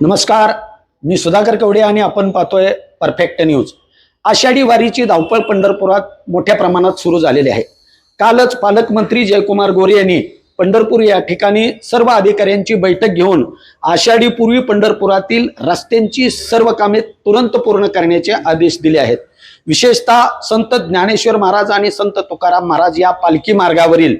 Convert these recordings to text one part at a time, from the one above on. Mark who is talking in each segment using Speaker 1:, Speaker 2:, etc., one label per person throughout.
Speaker 1: नमस्कार, मी सुधाकर कवडे आणि आपण पाहतोय परफेक्ट न्यूज। आषाढी वारीची धावपळ पंढरपुरात मोठ्या प्रमाणात सुरू झालेली आहे। कालच पालकमंत्री जयकुमार गोरे यांनी पंढरपूर या ठिकाणी सर्व अधिकाऱ्यांची बैठक घेऊन आषाढी पूर्वी पंढरपुरातील रस्त्यांची सर्व कामे तुरंत पूर्ण करण्याचे आदेश दिले आहेत। विशेषतः संत ज्ञानेश्वर महाराज आणि संत तुकाराम महाराज या पालखी मार्गावरील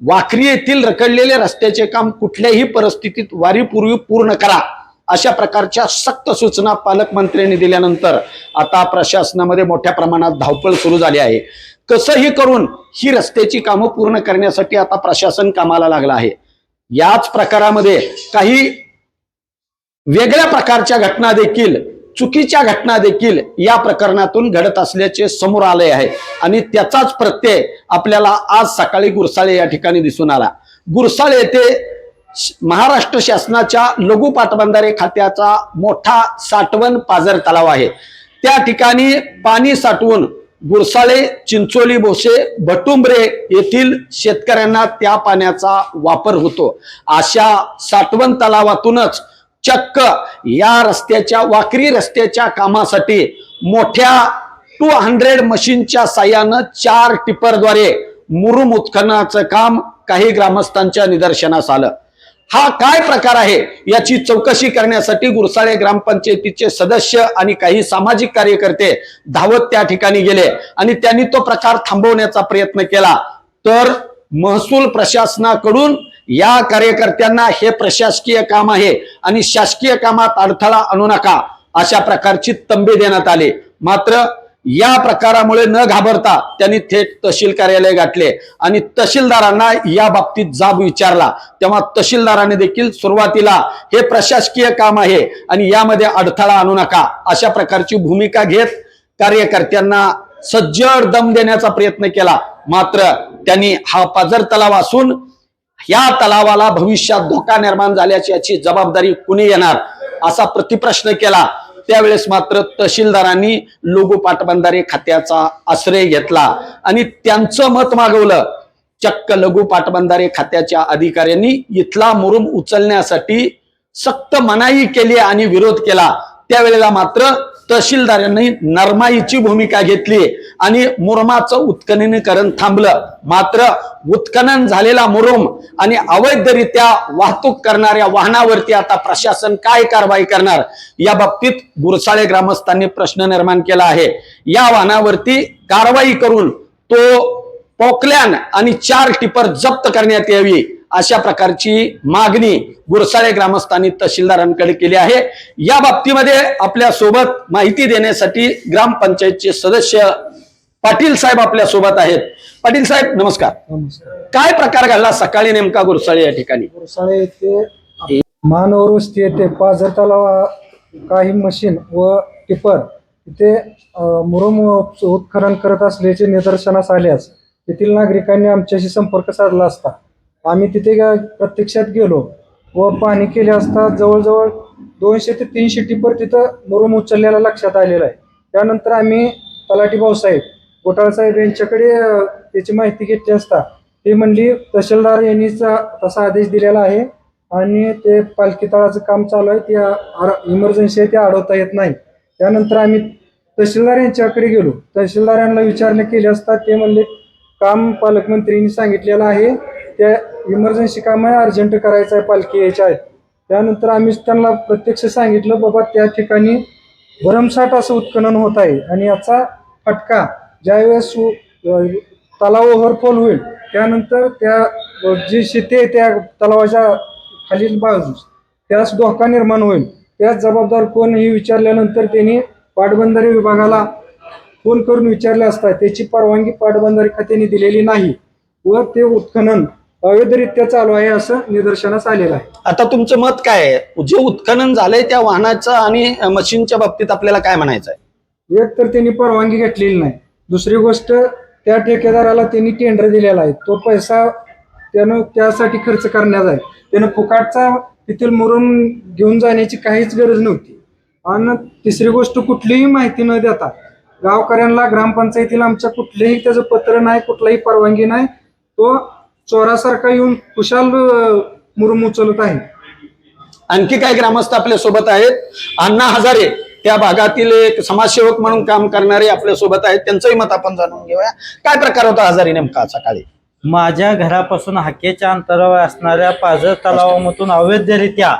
Speaker 1: वाखरी येथील रखडलेले रस्त्याचे काम कुठल्याही परिस्थितीत वारीपूर्वी पूर्ण करा अशा प्रकारच्या सक्त सूचना पालकमंत्र्यांनी दिल्यानंतर आता प्रशासनामध्ये मोठ्या प्रमाणात धावपळ सुरू झाली आहे। कसंही करून ही रस्त्याची कामं पूर्ण करण्यासाठी आता प्रशासन कामाला लागलं आहे। याच प्रकारामध्ये काही वेगळ्या प्रकारच्या घटना देखील, चुकीच्या घटना देखील या प्रकरणातून घडत असल्याचे समोर आले आहे आणि त्याचाच प्रत्यय आपल्याला आज सकाळी गुरसाळे या ठिकाणी दिसून आला। गुरसाळे येथे महाराष्ट्र शासनाच्या लघु पाटबंधारे खात्याचा मोठा साठवण पाझर तलाव आहे। त्या ठिकाणी पाणी साठवून गुरसाळे, चिंचोली, भोसे, भटुंबरे येथील शेतकऱ्यांना त्या पाण्याचा वापर होतो। अशा साठवण तलावातूनच चक्क या रस्त्याच्या वाकरी रस्त्याच्या कामासाठी मोठ्या 200 मशीनच्या साह्याने 4 टिपरद्वारे मुरुम उत्खननाचं काम काही ग्रामस्थांच्या निदर्शनास आलं। हा काय प्रकार आहे याची चौकशी करण्यासाठी गुरसाळे ग्रामपंचायतीचे सदस्य आणि काही सामाजिक कार्यकर्ते धावत त्या ठिकाणी गेले आणि त्यांनी तो प्रकार थांबवण्याचा प्रयत्न केला, तर महसूल प्रशासनाकडून या कार्यकर्त्यांना हे प्रशासकीय काम आहे आणि शासकीय कामात अडथळा आणू नका अशा प्रकारची तंबी देण्यात आली। मात्र या प्रकारामुळे न घाबरता त्यांनी थेट तहसील कार्यालय गाठले आणि तहसीलदारांना या बाबतीत जाब विचारला। तेव्हा तहसीलदारांनी देखील सुरुवातीला हे प्रशासकीय काम आहे आणि यामध्ये अडथळा आणू नका अशा प्रकारची भूमिका घेत कार्यकर्त्यांना सज्जड दम देण्याचा प्रयत्न केला। मात्र त्यांनी हा पाझर तलाव असून या तलावाला भविष्यात धोका निर्माण झाल्याची याची जबाबदारी कुणी घेणार असा प्रतिप्रश्न केला। त्यावेळेस मात्र तहसीलदारांनी लघु पाटबंधारे खात्याचा आश्रय घेतला आणि त्यांचं मत मागवलं। चक्क लघु पाटबंधारे खात्याच्या अधिकाऱ्यांनी इथला मुरुम उचलण्यासाठी सक्त मनाई केली आणि विरोध केला। त्यावेळेला मात्र तहसीलदारांनी नरमाईची भूमिका घेतली आणि मुरुमाचं उत्खननीकरण थांबलं। मात्र उत्खनन झालेला मुरुम आणि अवैधरित्या वाहतूक करणाऱ्या वाहनावरती आता प्रशासन काय कारवाई करणार या बाबतीत गुरसाळे ग्रामस्थांनी प्रश्न निर्माण केला आहे। या वाहनावरती कारवाई करून तो पोकलॅन आणि 4 टिपर जप्त करण्यात यावी अशा प्रकारची मागणी गुरसाळे ग्रामस्थांनी तहसीलदारांकडे केली आहे। या बाबतीमध्ये आपल्या सोबत माहिती देण्यासाठी ग्रामपंचायतचे सदस्य पाटील साहेब आपल्या सोबत आहेत। पाटील साहेब नमस्कार।
Speaker 2: नमस्कार।
Speaker 1: काय प्रकार घडला सकाळी नेमका गुरसाळे या ठिकाणी?
Speaker 2: गुरसाळे येथे मानवर वस्ती येथे पाझर तलाव काही मशीन व टिपर तिथे मुरुम उत्खनन करत असल्याचे निदर्शनास आल्यास तेथील नागरिकांनी आमच्याशी संपर्क साधला असता आम्ही तिथे प्रत्यक्षात गेलो व पाहणी केली असता जवळजवळ 200 ते 300 टिपर तिथं मुरुम उचललेला लक्षात आलेला आहे। त्यानंतर आम्ही तलाठी भाऊसाहेब घोटाळे साहेब यांच्याकडे त्याची माहिती घेतली असता ते म्हणली तहसीलदार यांनी तसा आदेश दिलेला आहे आणि ते पालखी तळाचं काम चालू आहे, ते इमर्जन्सी आहे, ते अडवता येत नाही। त्यानंतर आम्ही तहसीलदार यांच्याकडे गेलो, तहसीलदारांना विचारणा केली असता ते म्हणले काम पालकमंत्र्यांनी सांगितलेलं आहे, त्या इमर्जन्सी काम आहे, अर्जंट करायचं आहे, पालखी यायच्या आहेत। त्यानंतर आम्ही त्यांना प्रत्यक्ष सांगितलं बाबा त्या ठिकाणी भरमसाठ असं उत्खनन होत आहे आणि याचा फटका ज्यावेळेस तलाव ओव्हरफ्लो होईल त्यानंतर त्या जी शेती आहे त्या तलावाच्या खालील बाजूस त्यास धोका निर्माण होईल, त्यास जबाबदार कोण हे विचारल्यानंतर त्यांनी पाटबंधारे विभागाला फोन करून विचारले असता त्याची परवानगी पाटबंधारे खात्याने दिलेली नाही व ते उत्खनन अवैधरित्या चालू आहे असं निदर्शनास आलेलं आहे।
Speaker 1: आता तुमचं मत काय आहे? जे उत्खनन झालंय त्या वाहनाचं आणि मशीनच्या बाबतीत आपल्याला काय म्हणायचं आहे?
Speaker 2: एक तर त्यांनी परवानगी घेतलेली नाही, दुसरी गोष्ट त्या ठेकेदाराला त्यांनी टेंडर दिलेला आहे, तो पैसा त्यानं त्यासाठी खर्च करण्याचा आहे, त्यानं फुकाटचा तिथील मुरुम घेऊन जाण्याची काहीच गरज नव्हती। आणि तिसरी गोष्ट कुठलीही माहिती न देता गावकऱ्यांना ग्रामपंचायतीला आमच्या कुठलेही त्याचं पत्र नाही, कुठलाही परवानगी नाही, तो चोरासारखा येऊन कुशाल मुरुम उचलत आहे।
Speaker 1: आणखी काही ग्रामस्थ आपल्या सोबत आहेत. अण्णा हजारे त्या भागातील एक समाजसेवक म्हणून काम करणारे आपल्या सोबत आहेत, त्यांचंही मत आपण जाणून घेऊया. काय प्रकार होता हजारे नेमका सकाळी?
Speaker 3: माझ्या घरापासून हाकेच्या अंतरावर असणाऱ्या पाझर तलावामधून अवैधरित्या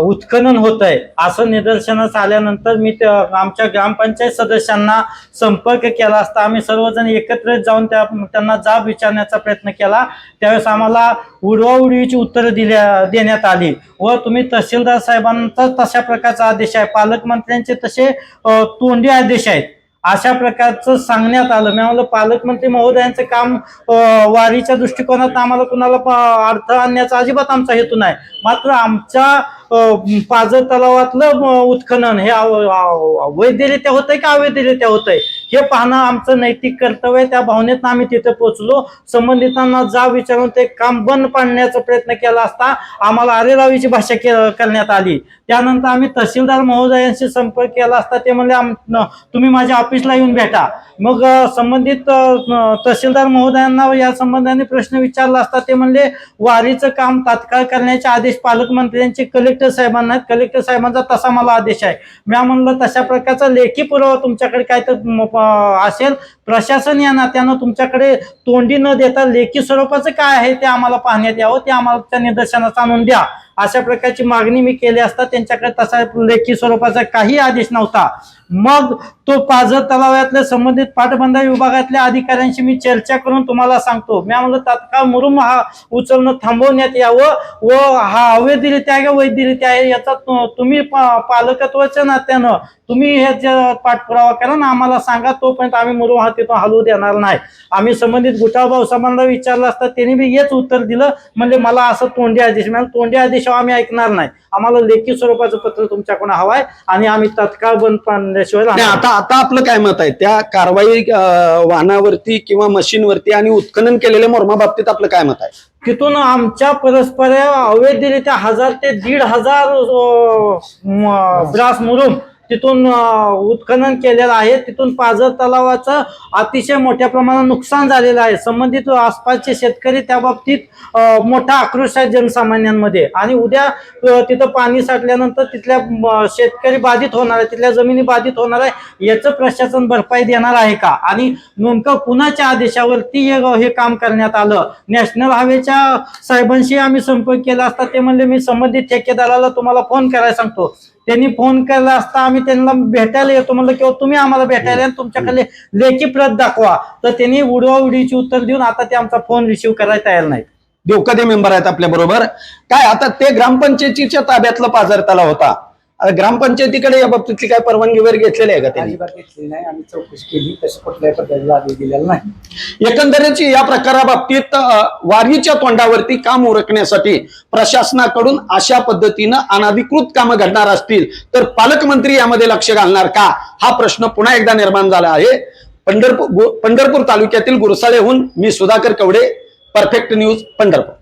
Speaker 3: उत्खनन होत आहे असं निदर्शनास आल्यानंतर मी आमच्या ग्रामपंचायत सदस्यांना संपर्क केला असता आम्ही सर्वजण एकत्रित जाऊन त्यांना जाब विचारण्याचा प्रयत्न केला. त्यावेळेस आम्हाला उडवाउडवीची उत्तरं देण्यात आली व तुम्ही तहसीलदार साहेबांचा तशा प्रकारचा आदेश आहे, पालकमंत्र्यांचे तसे तोंडी आदेश आहेत अशा प्रकारचं सांगण्यात आलं. मी म्हणलं पालकमंत्री महोदयांचं काम वारीच्या दृष्टिकोनात आम्हाला कुणाला अर्थ आणण्याचा अजिबात आमचा हेतू नाही. मात्र आमच्या पाझर तलावातलं उत्खनन हे अवैधरित्या होतंय का अवैधरित्या होतंय हे पाहणं आमचं नैतिक कर्तव्य. त्या भावनेत आम्ही तिथे पोहोचलो. संबंधितांना जाब विचारून ते काम बंद पाडण्याचा प्रयत्न केला असता आम्हाला अरेरावीची भाषा करण्यात आली. त्यानंतर आम्ही तहसीलदार महोदयांशी संपर्क केला असता ते म्हणले तुम्ही माझ्या ऑफिसला येऊन भेटा. मग संबंधित तहसीलदार महोदयांना या संबंधाने प्रश्न विचारला असता ते म्हणले वारीचं काम तात्काळ करण्याचे आदेश पालकमंत्र्यांचे कलेक्टर साहेबांना आहेत, कलेक्टर साहेबांचा तसा मला आदेश आहे. मी म्हणलं तशा प्रकारचा लेखी पुरावा तुमच्याकडे काय तर असेल प्रशासन या नात्यानं तुमच्याकडे तोंडी न देता लेखी स्वरूपाचं काय आहे ते आम्हाला पाहण्यात यावं, ते आम्हाला निदर्शनास आणून द्या अशा प्रकारची मागणी मी केली असता त्यांच्याकडे तसा लेखी स्वरूपाचा काही आदेश नव्हता. मग तो पाझर तलावातल्या संबंधित पाटबंधारे विभागातल्या अधिकाऱ्यांशी मी चर्चा करून तुम्हाला सांगतो. मी म्हणलं तात्काळ मुरुम हा उचलणं थांबवण्यात यावं व हा अवैधरित्या आहे का वैधरित्या आहे याचा तुम्ही पालकत्वाच्या नात्यानं तुम्ही ह्याचा पाठपुरावा करा ना आम्हाला सांगा, तोपर्यंत आम्ही मुरुम हा तिथून हलवू देणार नाही. आम्ही संबंधित गुटाळभाऊ साहेबांना विचारलं असता त्यांनी बी हेच उत्तर दिलं, म्हणजे मला असं तोंडी आदेश मिळाला. तोंडी आदेश आम्ही ऐकणार नाही, आम्हाला लेखी स्वरूपाचं पत्र तुमच्याकडून हवंय आणि आम्ही तात्काळ बंद पाडण्याशिवाय.
Speaker 1: आता आपलं काय मत आहे त्या कारवाई वाहनावरती किंवा मशीनवरती आणि उत्खनन केलेल्या मोर्माबाबतीत आपलं काय मत आहे?
Speaker 3: तिथून आमच्या परस्पर अवैधरित्या 1000 ते 1500 ब्रास मुरुम तिथून उत्खनन केलेलं आहे. तिथून पाझर तलावाचं अतिशय मोठ्या प्रमाणात नुकसान झालेलं आहे. संबंधित आसपासचे शेतकरी त्या बाबतीत मोठा आक्रोश आहे जनसामान्यांमध्ये. आणि उद्या तिथं पाणी साठल्यानंतर तिथल्या शेतकरी बाधित होणार आहे, तिथल्या जमिनी बाधित होणार आहे. याचं प्रशासन भरपाई देणार आहे का आणि नेमकं कुणाच्या आदेशावरती हे काम करण्यात आलं? नॅशनल हायवेच्या साहेबांशी आम्ही संपर्क केला असता ते म्हणले मी संबंधित ठेकेदाराला तुम्हाला फोन करायला सांगतो. त्यांनी फोन केला असता आम्ही त्यांना भेटायला येतो म्हणलं किंवा तुम्ही आम्हाला भेटायला तुमच्याकडे लेखी प्रत दाखवा, तर त्यांनी उडवाउडीची उत्तर देऊन आता ते आमचा फोन रिसिव्ह करायला तयार नाही.
Speaker 1: देवकदे मेंबर आहेत आपल्या बरोबर. काय आता ते ग्रामपंचायतीच्या ताब्यातलं पाझर तलाव होता, ग्रामपंचायतीकडे या बाबतीतली काय परवानगी वगैरे घेतलेली आहे का त्यांनी?
Speaker 4: अजिबात घेतली नाही. आम्ही चौकशी केली, तसं कुठल्याही पद्धतीचा आदेश दिलेला नाही.
Speaker 1: एकंदरीत या प्रकाराबाबतीत वारीच्या तोंडावरती काम उरकण्यासाठी प्रशासनाकडून अशा पद्धतीनं अनधिकृत कामं घडणार असतील तर पालकमंत्री यामध्ये लक्ष घालणार का हा प्रश्न पुन्हा एकदा निर्माण झाला आहे. पंढरपूर तालुक्यातील गुरसाळेहून मी सुधाकर कवडे, परफेक्ट न्यूज, पंढरपूर.